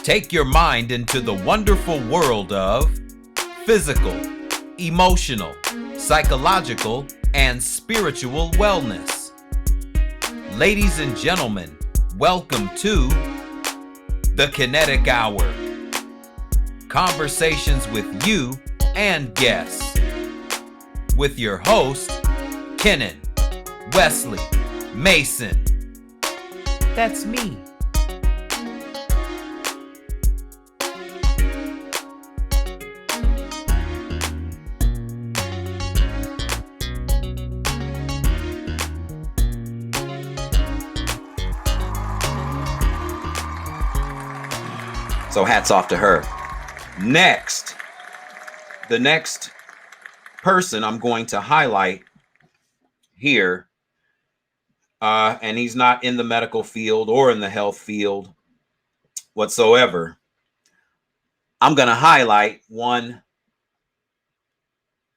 Take your mind into the wonderful world of physical, emotional, psychological, and spiritual wellness. Ladies and gentlemen, welcome to the Kinetic Hour. Conversations with you and guests. With your host, Kenan, Wesley, Mason. That's me. So hats off to her. The next person I'm going to highlight here, and he's not in the medical field or in the health field whatsoever. I'm going to highlight one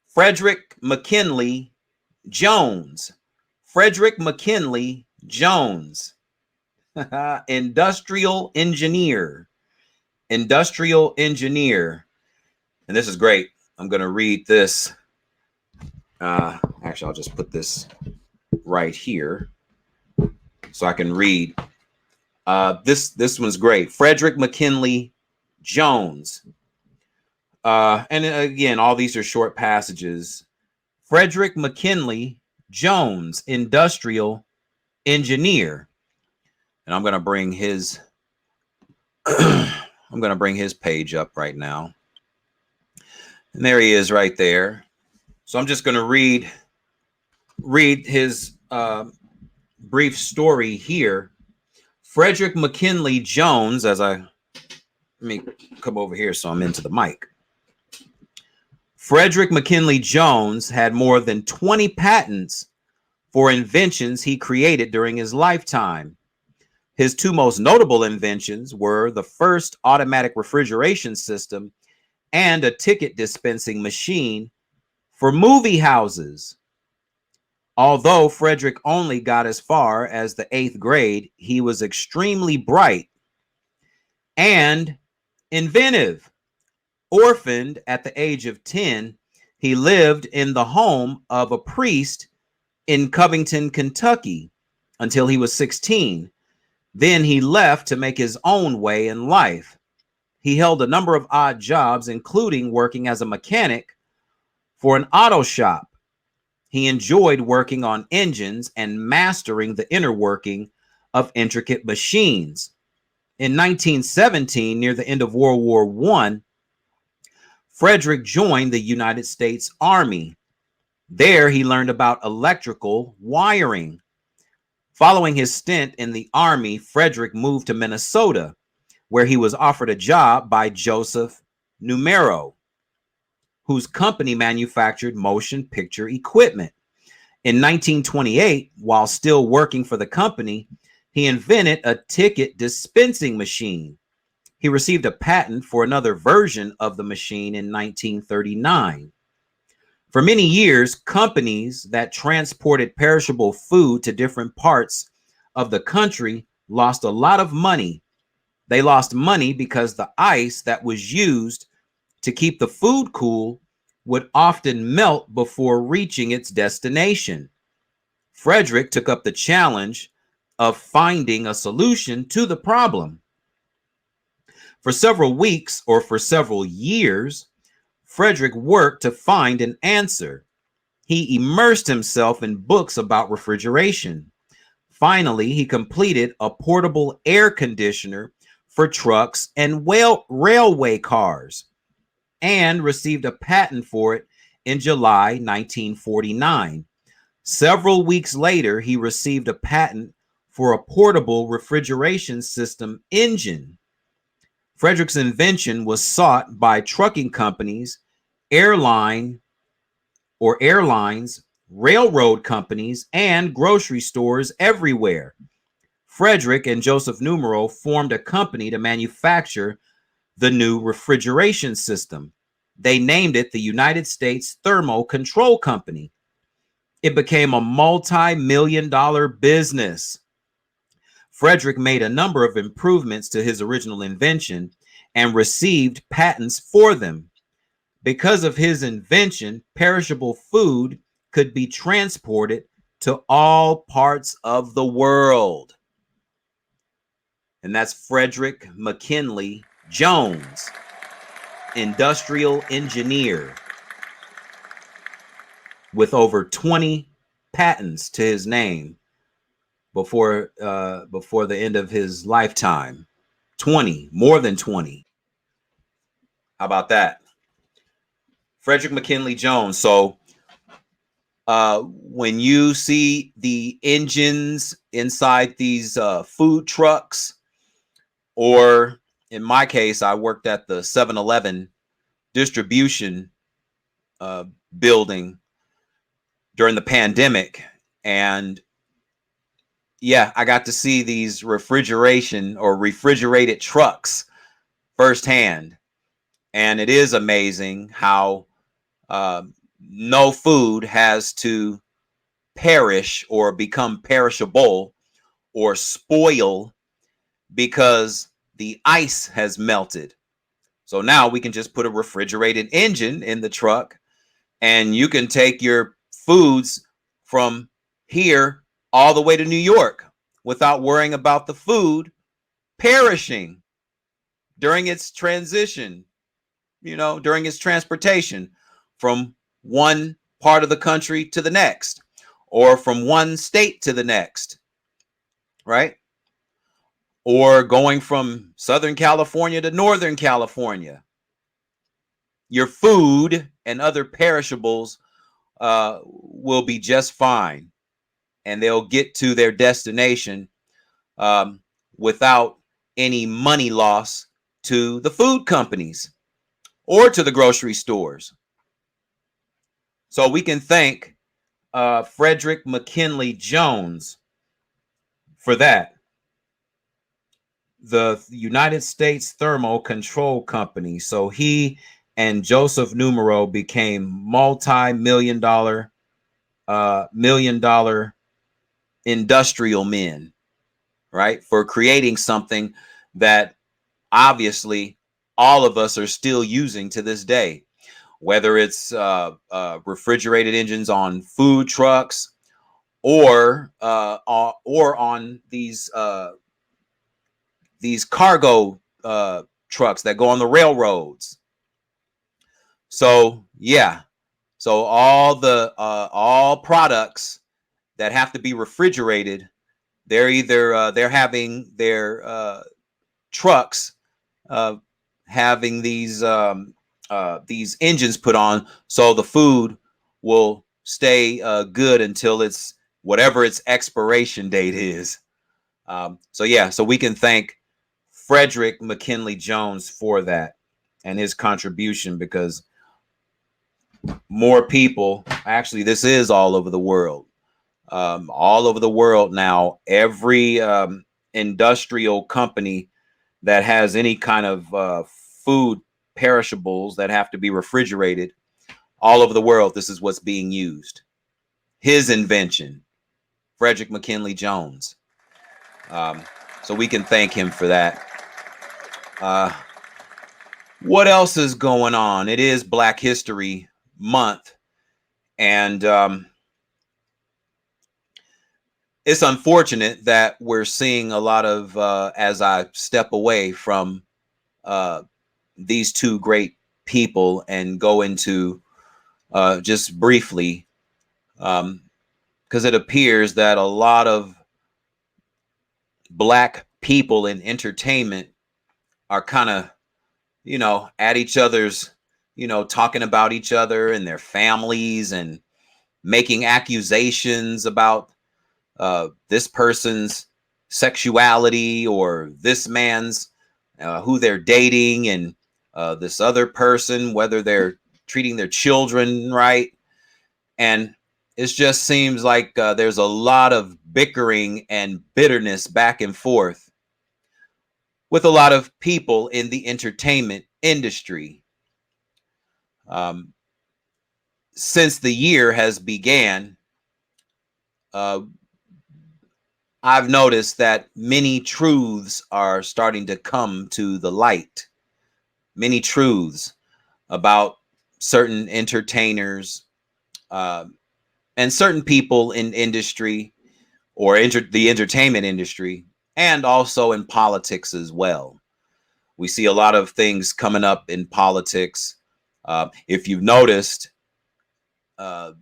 Frederick McKinley Jones. Frederick McKinley Jones, industrial engineer. And this is great. I'm going to read this. Actually, I'll just put this right here so I can read. This one's great. Frederick McKinley Jones. And again, all these are short passages. Frederick McKinley Jones, industrial engineer. And I'm going to bring his page up right now. And there he is right there. So I'm just going to read his brief story here. Frederick McKinley Jones, let me come over here so I'm into the mic. Frederick McKinley Jones had more than 20 patents for inventions he created during his lifetime. His two most notable inventions were the first automatic refrigeration system and a ticket dispensing machine for movie houses. Although Frederick only got as far as the 8th grade, he was extremely bright and inventive. Orphaned at the age of 10, he lived in the home of a priest in Covington, Kentucky, until he was 16. Then he left to make his own way in life. He held a number of odd jobs, including working as a mechanic for an auto shop. He enjoyed working on engines and mastering the inner working of intricate machines. In 1917, near the end of World War I, Frederick joined the United States Army. There, he learned about electrical wiring. Following his stint in the Army, Frederick moved to Minnesota, where he was offered a job by Joseph Numero, whose company manufactured motion picture equipment. In 1928, while still working for the company, he invented a ticket dispensing machine. He received a patent for another version of the machine in 1939. For many years, companies that transported perishable food to different parts of the country lost a lot of money. They lost money because the ice that was used to keep the food cool would often melt before reaching its destination. Frederick took up the challenge of finding a solution to the problem. For several weeks or for several years, Frederick worked to find an answer. He immersed himself in books about refrigeration. Finally, he completed a portable air conditioner for trucks and railway cars and received a patent for it in July 1949. Several weeks later, he received a patent for a portable refrigeration system engine. Frederick's invention was sought by trucking companies, airlines, railroad companies, and grocery stores everywhere. Frederick and Joseph Numero formed a company to manufacture the new refrigeration system. They named it the United States Thermo Control Company. It became a multi-million-dollar business. Frederick made a number of improvements to his original invention, and received patents for them. Because of his invention, perishable food could be transported to all parts of the world. And that's Frederick McKinley Jones, industrial engineer with over 20 patents to his name before the end of his lifetime. 20, more than 20. How about that? Frederick McKinley Jones. So when you see the engines inside these food trucks, or in my case, I worked at the 7-Eleven distribution building during the pandemic. And yeah, I got to see these refrigerated trucks firsthand. And it is amazing how no food has to perish or become perishable or spoil because the ice has melted. So now we can just put a refrigerated engine in the truck, and you can take your foods from here all the way to New York without worrying about the food perishing during its transition, during its transportation from one part of the country to the next, or from one state to the next, right? Or going from Southern California to Northern California. Your food and other perishables will be just fine, and they'll get to their destination without any money loss to the food companies or to the grocery stores. So we can thank Frederick McKinley Jones for that. The United States Thermal Control Company. So he and Joseph Numero became multi-million dollar industrial men, right? For creating something that obviously all of us are still using to this day, whether it's refrigerated engines on food trucks or on these cargo trucks that go on the railroads. So yeah, so all products that have to be refrigerated, they're having their trucks having these engines put on, so the food will stay good until it's whatever its expiration date is. So yeah, so we can thank Frederick McKinley Jones for that and his contribution, because more people, actually this is all over the world, now. Every industrial company that has any kind of food perishables that have to be refrigerated, all over the world, this is what's being used. His invention, Frederick McKinley Jones. So we can thank him for that. What else is going on? It is Black History Month, and it's unfortunate that we're seeing a lot of, as I step away from these two great people and go into just briefly, because it appears that a lot of Black people in entertainment are kind of, at each other's, talking about each other and their families and making accusations about this person's sexuality or this man's who they're dating, and this other person, whether they're treating their children right. And it just seems like there's a lot of bickering and bitterness back and forth with a lot of people in the entertainment industry. Since the year has began, I've noticed that many truths are starting to come to the light. many truths about certain entertainers and certain people in industry or the entertainment industry, and also in politics as well. We see a lot of things coming up in politics. If you've noticed, the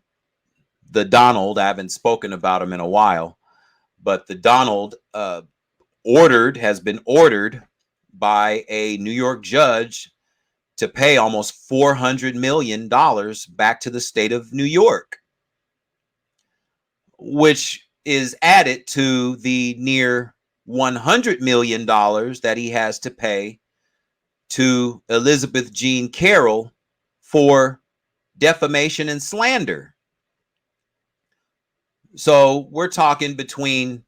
Donald, I haven't spoken about him in a while, but the Donald has been ordered by a New York judge to pay almost $400 million back to the state of New York, which is added to the near $100 million that he has to pay to Elizabeth Jean Carroll for defamation and slander. So we're talking between,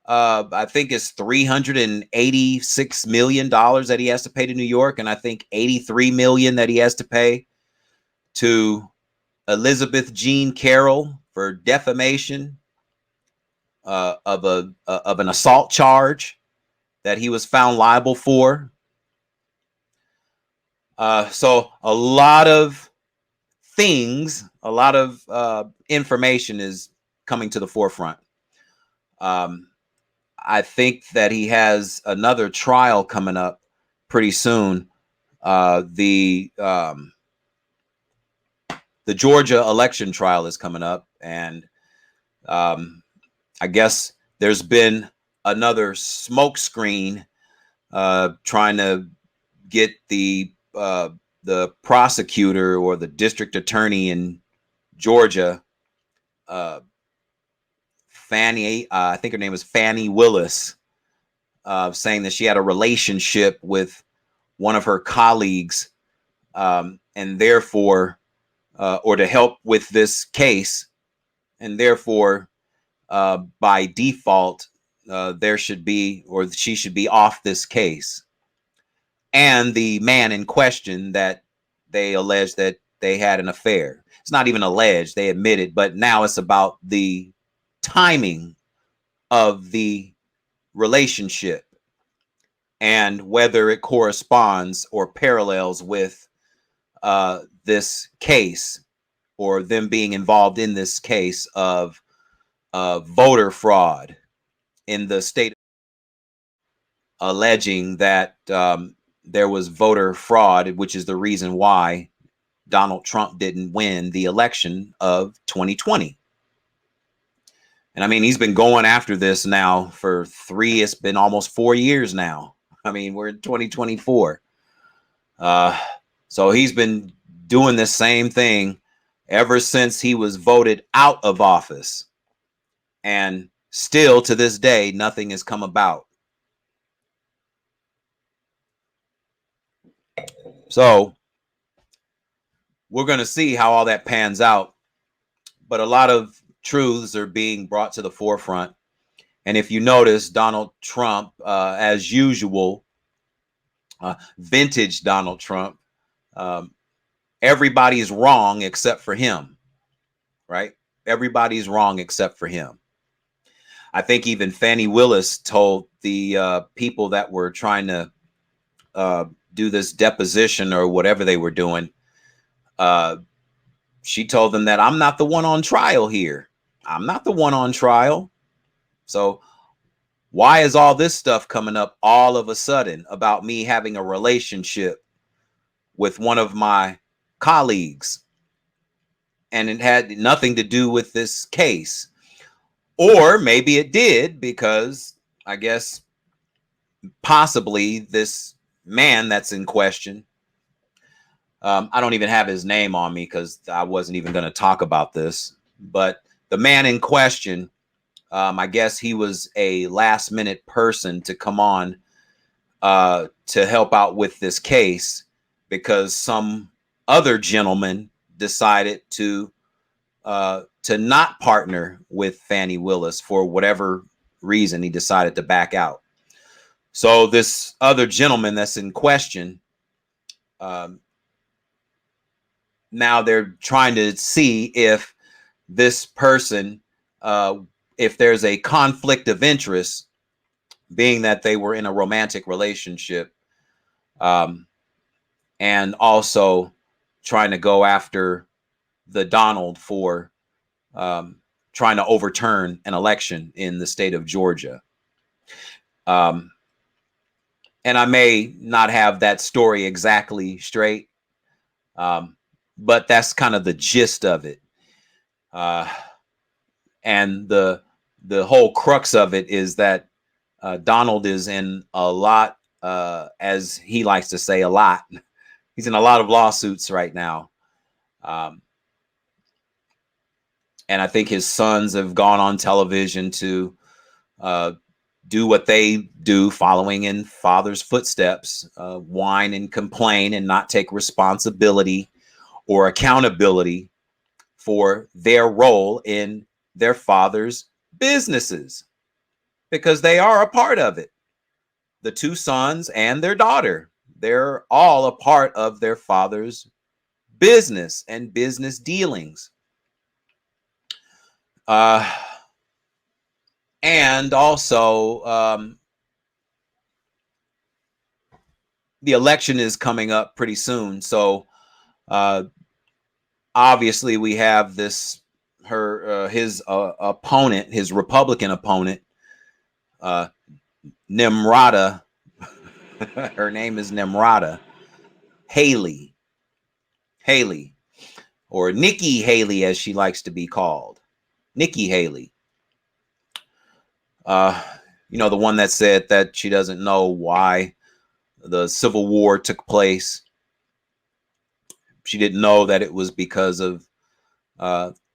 I think it's $386 million that he has to pay to New York, and I think $83 million that he has to pay to Elizabeth Jean Carroll for defamation of an assault charge that he was found liable for. So a lot of things, a lot of information is coming to the forefront. I think that he has another trial coming up pretty soon. The Georgia election trial is coming up, and I guess there's been another smokescreen trying to get the prosecutor or the district attorney in Georgia, Fannie, I think her name is Fannie Willis, saying that she had a relationship with one of her colleagues, and therefore, or to help with this case, and therefore, by default, there should be, or she should be off this case. And the man in question that they allege that they had an affair. It's not even alleged, they admitted, but now it's about the timing of the relationship and whether it corresponds or parallels with this case, or them being involved in this case of voter fraud in the state, alleging that there was voter fraud, which is the reason why Donald Trump didn't win the election of 2020. And I mean, he's been going after this now for it's been almost 4 years now. I mean, we're in 2024. So he's been doing the same thing ever since he was voted out of office. And still to this day, nothing has come about. So we're going to see how all that pans out. But a lot of truths are being brought to the forefront. And if you notice, Donald Trump, as usual, vintage Donald Trump, everybody's wrong except for him, right? Everybody's wrong except for him. I think even Fannie Willis told the people that were trying to do this deposition or whatever they were doing, she told them that I'm not the one on trial here. I'm not the one on trial. So why is all this stuff coming up all of a sudden about me having a relationship with one of my colleagues? And it had nothing to do with this case. Or maybe it did, because I guess possibly this man that's in question, I don't even have his name on me because I wasn't even going to talk about this, but the man in question, I guess he was a last minute person to come on to help out with this case, because some other gentleman decided to not partner with Fannie Willis for whatever reason. He decided to back out. So this other gentleman that's in question, now they're trying to see if this person, if there's a conflict of interest, being that they were in a romantic relationship, and also trying to go after the Donald for trying to overturn an election in the state of Georgia. And I may not have that story exactly straight, but that's kind of the gist of it. And the whole crux of it is that Donald is in a lot, as he likes to say, a lot. He's in a lot of lawsuits right now. And I think his sons have gone on television to do what they do, following in father's footsteps, whine and complain and not take responsibility or accountability for their role in their father's businesses, because they are a part of it. The two sons and their daughter, they're all a part of their father's business and business dealings. And also, the election is coming up pretty soon. So obviously we have his opponent, his Republican opponent, Nimrata. Her name is Nimrata Haley, or Nikki Haley, as she likes to be called. Nikki Haley. The one that said that she doesn't know why the Civil War took place. She didn't know that it was because of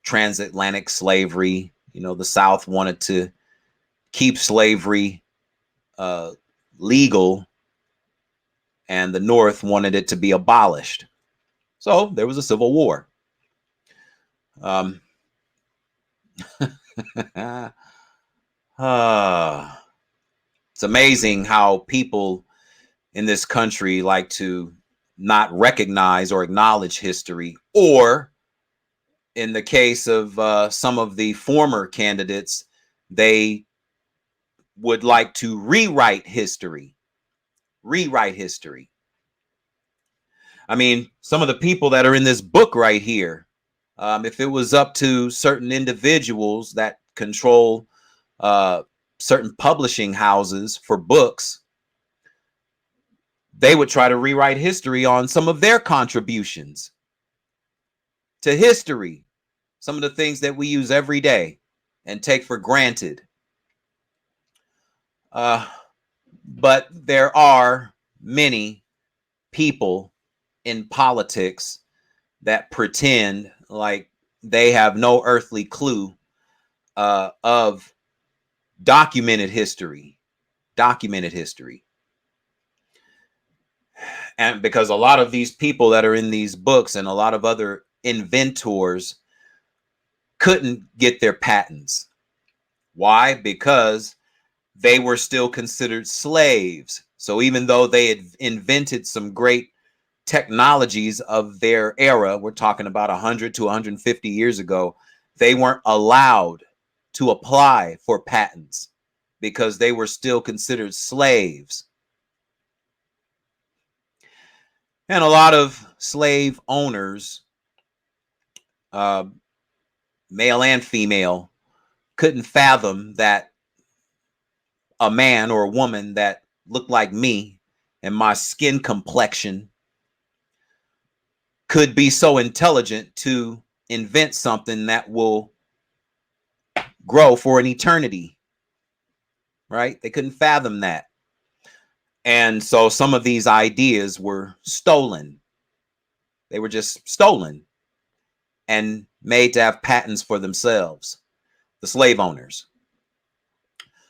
transatlantic slavery. The South wanted to keep slavery legal, and the North wanted it to be abolished. So there was a civil war. It's amazing how people in this country like to not recognize or acknowledge history, or in the case of some of the former candidates, they would like to rewrite history. I mean, some of the people that are in this book right here, if it was up to certain individuals that control certain publishing houses for books, they would try to rewrite history on some of their contributions to history, some of the things that we use every day and take for granted. But there are many people in politics that pretend like they have no earthly clue of documented history. And because a lot of these people that are in these books and a lot of other inventors couldn't get their patents. Why? Because they were still considered slaves. So even though they had invented some great technologies of their era, we're talking about 100 to 150 years ago, they weren't allowed to apply for patents because they were still considered slaves. And a lot of slave owners, male and female, couldn't fathom that a man or a woman that looked like me and my skin complexion could be so intelligent to invent something that will grow for an eternity, right? They couldn't fathom that. And so some of these ideas were stolen. They were just stolen and made to have patents for themselves, the slave owners.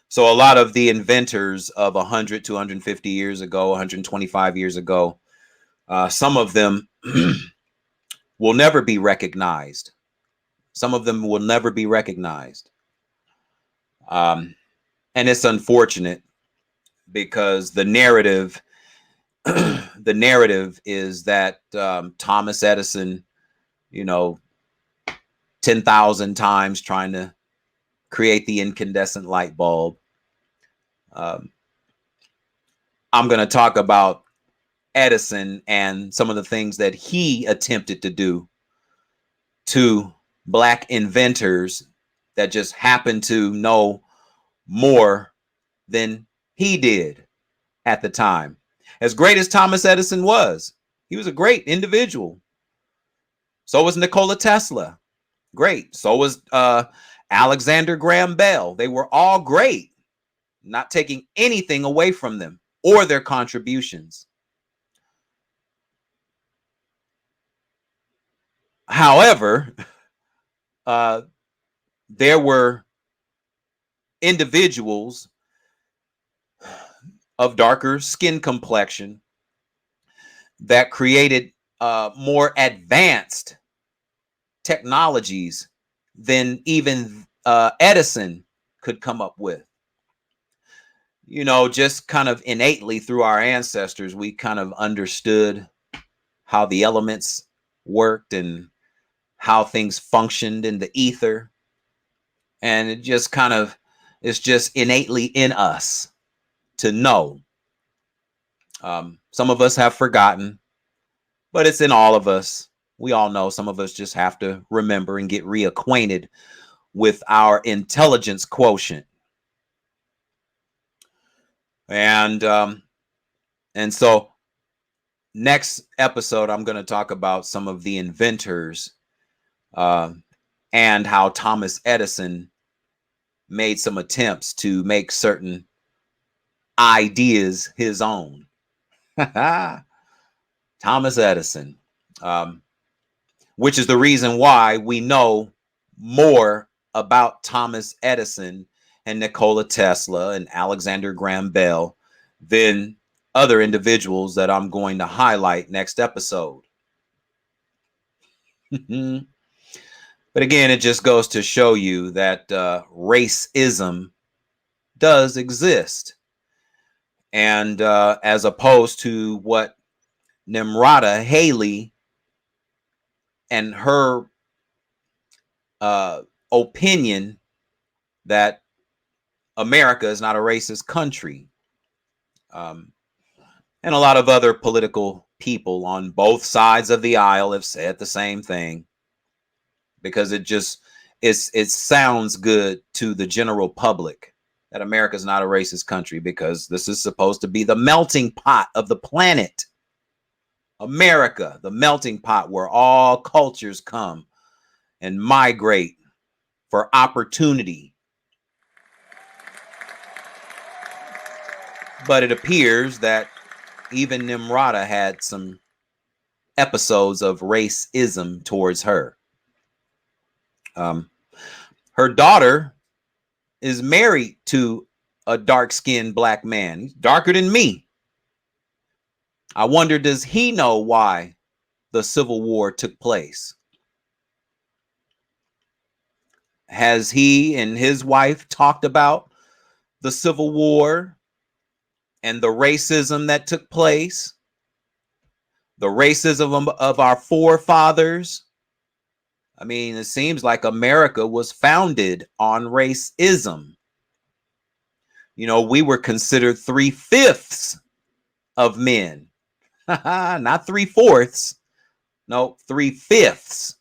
So a lot of the inventors of 100 to 150 years ago, 125 years ago, some of them will never be recognized. Some of them will never be recognized. And it's unfortunate because the narrative is that Thomas Edison, 10,000 times trying to create the incandescent light bulb. I'm going to talk about Edison and some of the things that he attempted to do to Black inventors that just happened to know more than he did at the time. As great as Thomas Edison was, he was a great individual. So was Nikola Tesla. Great. So was Alexander Graham Bell. They were all great, not taking anything away from them or their contributions. However, there were individuals of darker skin complexion that created more advanced technologies than even Edison could come up with. You know, just kind of innately through our ancestors, we kind of understood how the elements worked and how things functioned in the ether. And it just kind of, it's just innately in us to know. Some of us have forgotten, but it's in all of us. We all know. Some of us just have to remember and get reacquainted with our intelligence quotient. And so next episode, I'm going to talk about some of the inventors and how Thomas Edison made some attempts to make certain ideas his own. Thomas Edison, which is the reason why we know more about Thomas Edison and Nikola Tesla and Alexander Graham Bell than other individuals that I'm going to highlight next episode. But again, it just goes to show you that racism does exist. And as opposed to what Nimrata Haley and her opinion that America is not a racist country. And a lot of other political people on both sides of the aisle have said the same thing, because it sounds good to the general public that America is not a racist country, because this is supposed to be the melting pot of the planet. America, the melting pot where all cultures come and migrate for opportunity. But it appears that even Nimrata had some episodes of racism towards her. Her daughter is married to a dark-skinned Black man. He's darker than me. I wonder, does he know why the Civil War took place? Has he and his wife talked about the Civil War and the racism that took place? The racism of our forefathers? I mean, it seems like America was founded on racism. You know, we were considered 3/5 of men. Not 3/4. No, 3/5.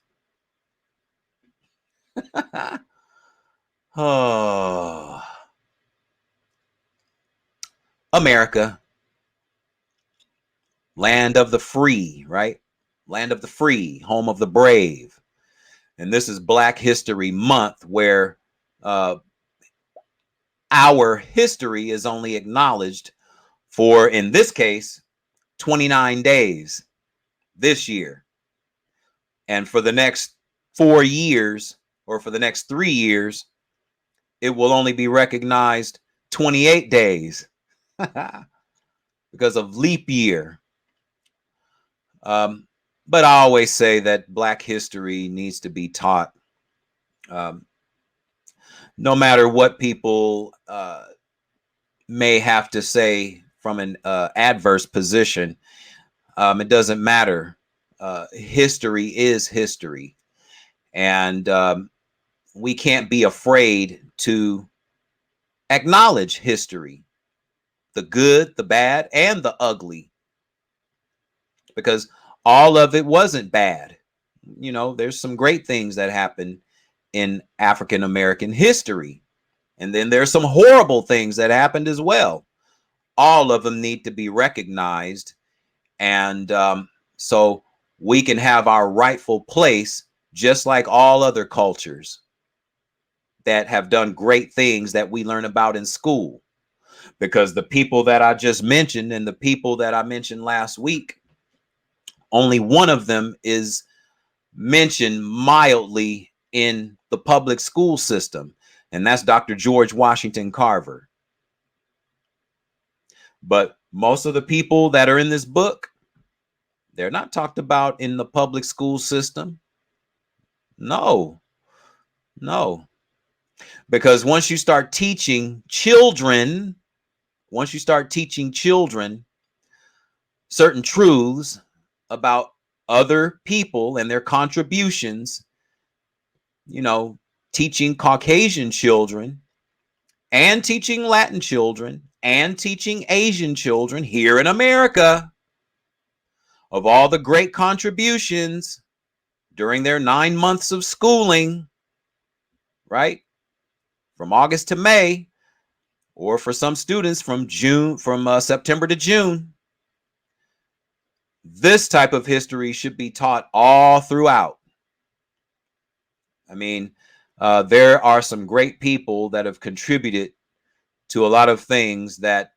Oh. America. Land of the free, right? Land of the free, home of the brave. And this is Black History Month, where our history is only acknowledged for, in this case, 29 days this year. And for the next 4 years, or for the next 3 years, it will only be recognized 28 days because of leap year. But I always say that Black history needs to be taught. No matter what people may have to say from an adverse position, it doesn't matter. History is history. And we can't be afraid to acknowledge history, the good, the bad, and the ugly. because all of it wasn't bad. You know, there's some great things that happen in African American history. And then there's some horrible things that happened as well. All of them need to be recognized. And so we can have our rightful place, just like all other cultures that have done great things that we learn about in school. Because the people that I just mentioned and the people that I mentioned last week, only one of them is mentioned mildly in the public school system, and that's Dr. George Washington Carver. But most of the people that are in this book, they're not talked about in the public school system. No, no. Because once you start teaching children certain truths about other people and their contributions, you know, teaching Caucasian children and teaching Latin children and teaching Asian children here in America of all the great contributions during their 9 months of schooling, right? From August to May, or for some students from September to June. This type of history should be taught all throughout. I mean, there are some great people that have contributed to a lot of things that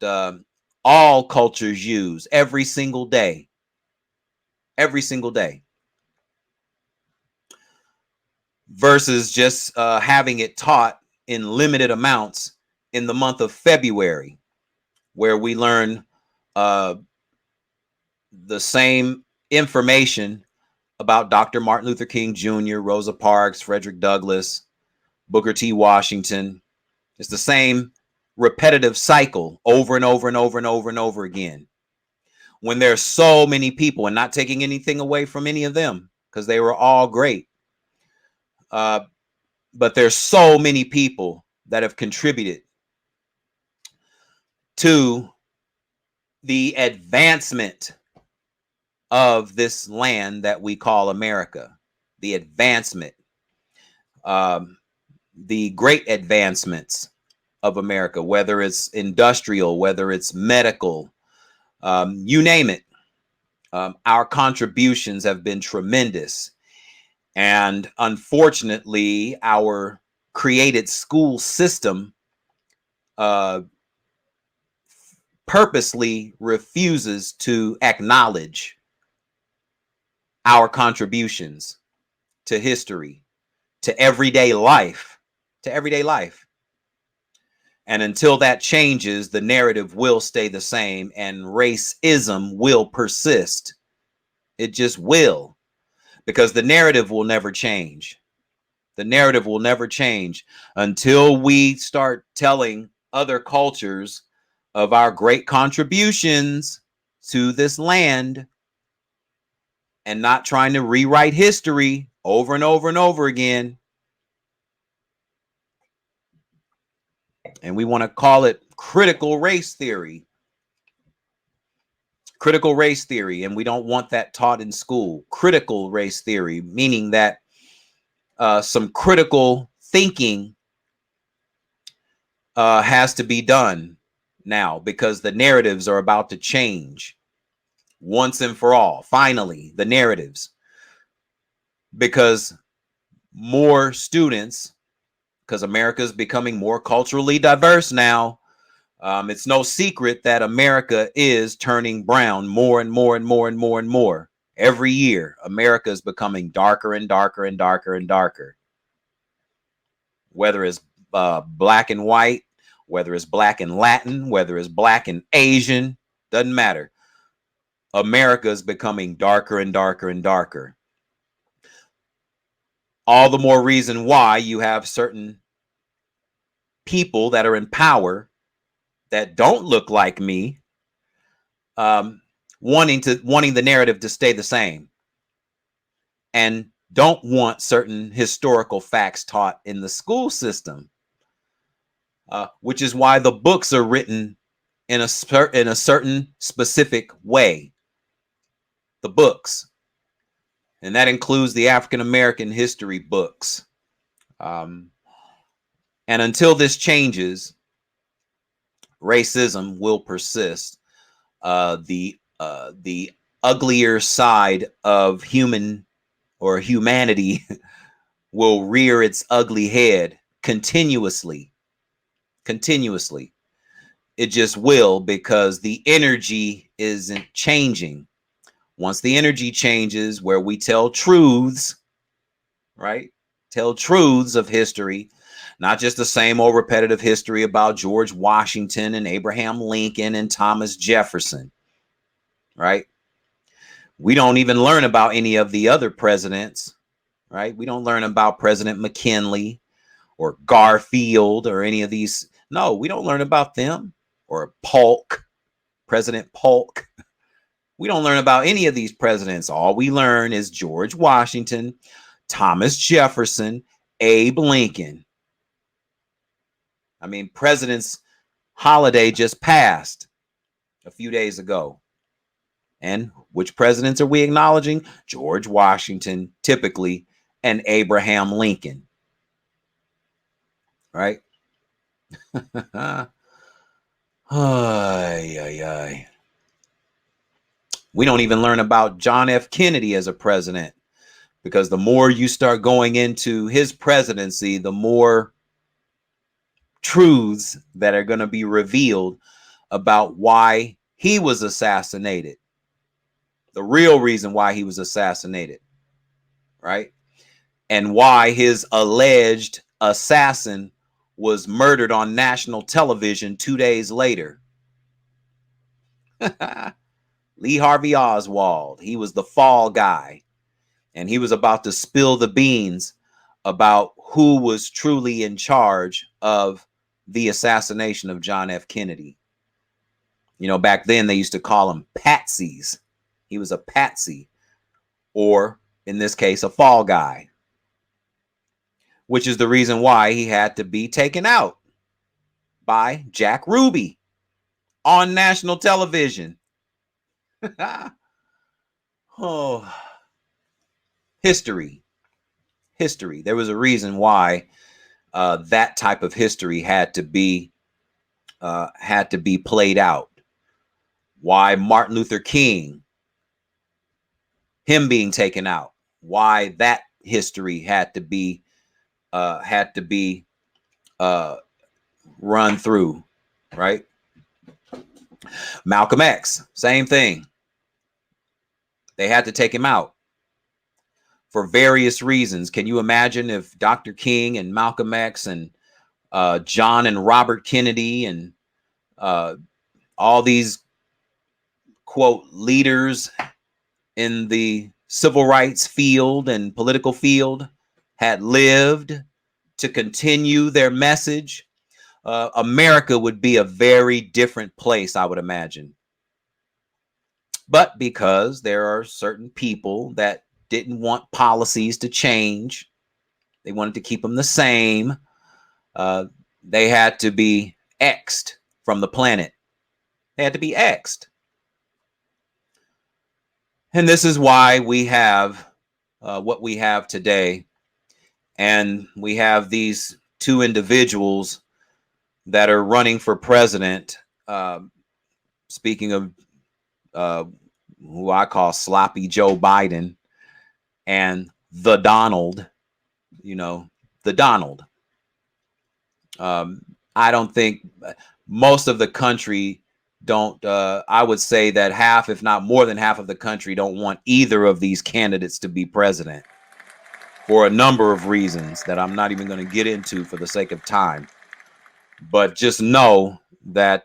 all cultures use every single day. Every single day. Versus just having it taught in limited amounts in the month of February, where we learn the same information about Dr. Martin Luther King Jr., Rosa Parks, Frederick Douglass, Booker T. Washington. It's the same repetitive cycle over and over and over and over and over again. When there's so many people, and not taking anything away from any of them, because they were all great. But there's so many people that have contributed to the advancement of this land that we call America. The advancement, the great advancements of America, whether it's industrial, whether it's medical, you name it. Our contributions have been tremendous. And unfortunately, our created school system purposely refuses to acknowledge our contributions to history, to everyday life, And until that changes, the narrative will stay the same and racism will persist. It just will, because the narrative will never change. The narrative will never change until we start telling other cultures of our great contributions to this land and not trying to rewrite history over and over and over again. And we want to call it critical race theory. Critical race theory, and we don't want that taught in school. Critical race theory, meaning that some critical thinking has to be done now, because the narratives are about to change once and for all. Finally, the narratives, because more students, because America is becoming more culturally diverse now. It's no secret that America is turning brown more and more and more and more and more. Every year, America is becoming darker and darker and darker and darker. Whether it's black and white, whether it's black and Latin, whether it's black and Asian, doesn't matter. America is becoming darker and darker and darker. All the more reason why you have certain people that are in power that don't look like me, wanting the narrative to stay the same, and don't want certain historical facts taught in the school system, which is why the books are written in a certain specific way. the books, and that includes the African American history books. And until this changes, racism will persist. The uglier side of humanity will rear its ugly head continuously. It just will, because the energy isn't changing. Once the energy changes, where we tell truths, right? Tell truths of history, not just the same old repetitive history about George Washington and Abraham Lincoln and Thomas Jefferson, right? We don't even learn about any of the other presidents, right? We don't learn about President McKinley or Garfield or any of these. No, we don't learn about them, or Polk, President Polk. We don't learn about any of these presidents. All we learn is George Washington, Thomas Jefferson, Abe Lincoln. I mean, President's holiday just passed a few days ago. And which presidents are we acknowledging? George Washington, typically, and Abraham Lincoln. Right? We don't even learn about John F. Kennedy as a president, because the more you start going into his presidency, the more truths that are going to be revealed about why he was assassinated. The real reason why he was assassinated, right? And why his alleged assassin was murdered on national television 2 days later. Lee Harvey Oswald, he was the fall guy, and he was about to spill the beans about who was truly in charge of the assassination of John F. Kennedy. You know, back then they used to call them patsies. He was a patsy, or in this case, a fall guy, which is the reason why he had to be taken out by Jack Ruby on national television. Oh, history. There was a reason why that type of history had to be played out. Why Martin Luther King, him being taken out, why that history had to be run through, right? Malcolm X, same thing. They had to take him out for various reasons. Can you imagine if Dr. King and Malcolm X and John and Robert Kennedy and all these, quote, leaders in the civil rights field and political field had lived to continue their message? America would be a very different place, I would imagine. But because there are certain people that didn't want policies to change, they wanted to keep them the same, they had to be X'd from the planet. They had to be X'd. And this is why we have what we have today. And we have these two individuals that are running for president. Speaking of who I call sloppy Joe Biden and the Donald, the Donald. I don't think most of the country don't, I would say that half, if not more than half of the country don't want either of these candidates to be president for a number of reasons that I'm not even going to get into for the sake of time. But just know that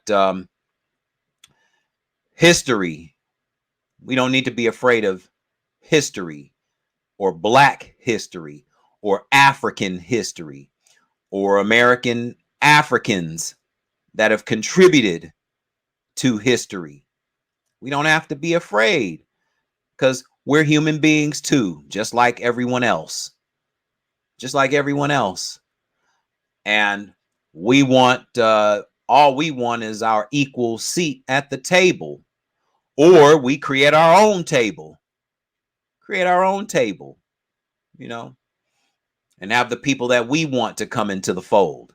history, we don't need to be afraid of history, or Black history, or African history, or American Africans that have contributed to history. We don't have to be afraid, because we're human beings too, just like everyone else. And we want, all we want is our equal seat at the table, or we create our own table. Create our own table, you know, and have the people that we want to come into the fold.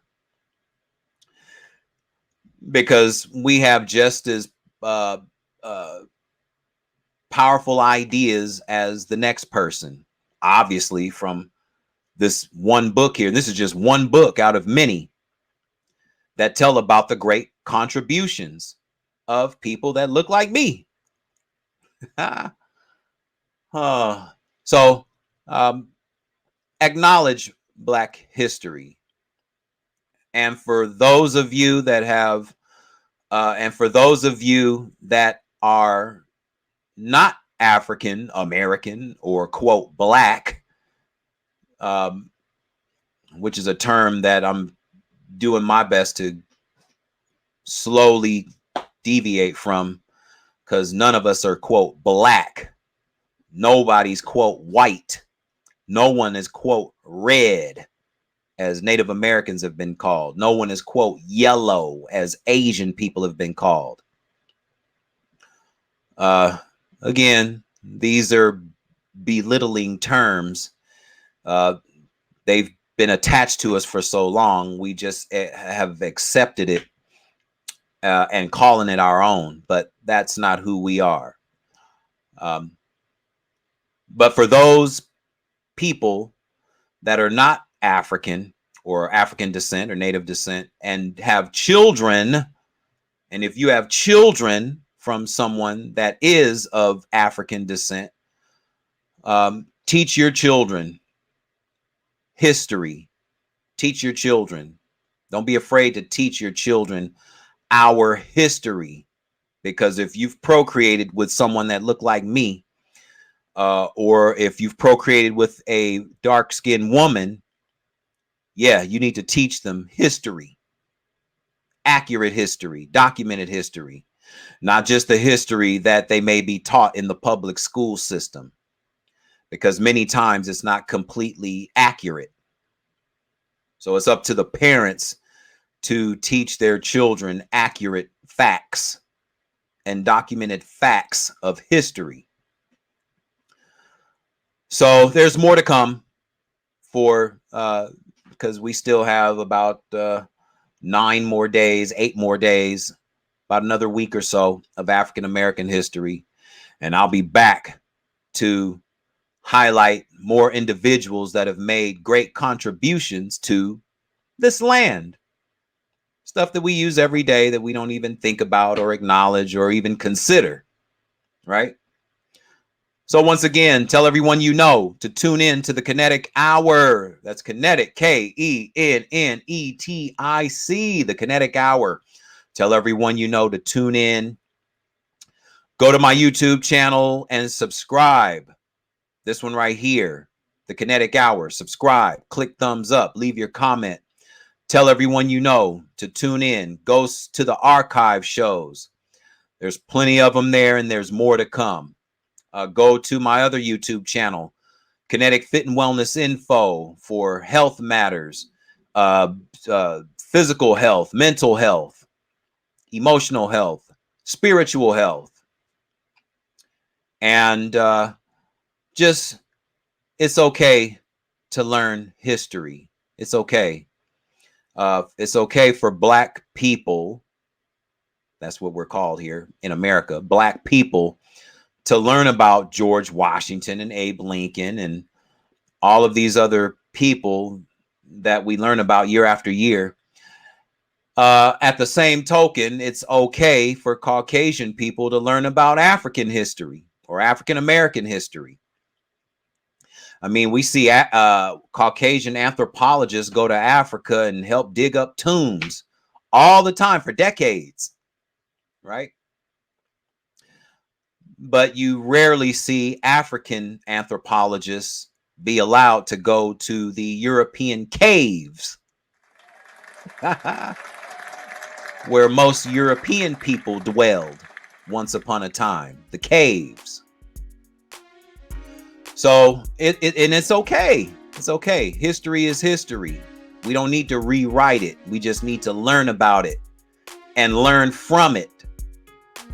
Because we have just as uh, uh, powerful ideas as the next person, obviously, from this one book here. This is just one book out of many that tell about the great contributions of people that look like me. So acknowledge Black history. And for those of you that have, and for those of you that are not African American or quote Black, which is a term that I'm doing my best to slowly deviate from, because none of us are quote Black. Nobody's quote white. No one is quote red, as Native Americans have been called. No one is quote yellow, as Asian people have been called. Again, these are belittling terms. They've been attached to us for so long, we just have accepted it and calling it our own, but that's not who we are. But for those people that are not African or African descent or Native descent and have children, and if you have children from someone that is of African descent, teach your children history. Teach your children. Don't be afraid to teach your children our history, because if you've procreated with someone that looked like me, or if you've procreated with a dark-skinned woman, yeah, you need to teach them history, accurate history, documented history, not just the history that they may be taught in the public school system, because many times it's not completely accurate. So it's up to the parents to teach their children accurate facts and documented facts of history. So there's more to come for, because we still have about 9 more days, 8 more days, about another week or so of African American history. And I'll be back to highlight more individuals that have made great contributions to this land. Stuff that we use every day that we don't even think about or acknowledge or even consider, right? So once again, tell everyone you know to tune in to the Kinetic Hour. That's Kinetic, Kennetic, the Kinetic Hour. Tell everyone you know to tune in. Go to my YouTube channel and subscribe. This one right here, the Kinetic Hour. Subscribe, click thumbs up, leave your comment. Tell everyone you know to tune in. Go to the archive shows. There's plenty of them there, and there's more to come. Go to my other YouTube channel, Kinetic Fit and Wellness Info, for health matters, physical health, mental health, emotional health, spiritual health. And just, it's okay to learn history. It's okay. It's okay for Black people, that's what we're called here in America, Black people, to learn about George Washington and Abe Lincoln and all of these other people that we learn about year after year. At the same token, it's okay for Caucasian people to learn about African history or African American history. I mean, we see Caucasian anthropologists go to Africa and help dig up tombs all the time for decades, right? But you rarely see African anthropologists be allowed to go to the European caves where most European people dwelled once upon a time, the caves. So and it's okay. It's okay. History is history. We don't need to rewrite it. We just need to learn about it and learn from it.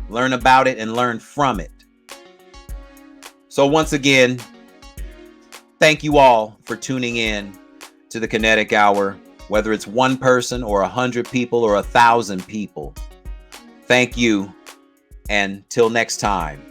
Learn about it and learn from it. So once again, thank you all for tuning in to the Kinetic Hour, whether it's one person or 100 people or 1,000 people. Thank you, and till next time.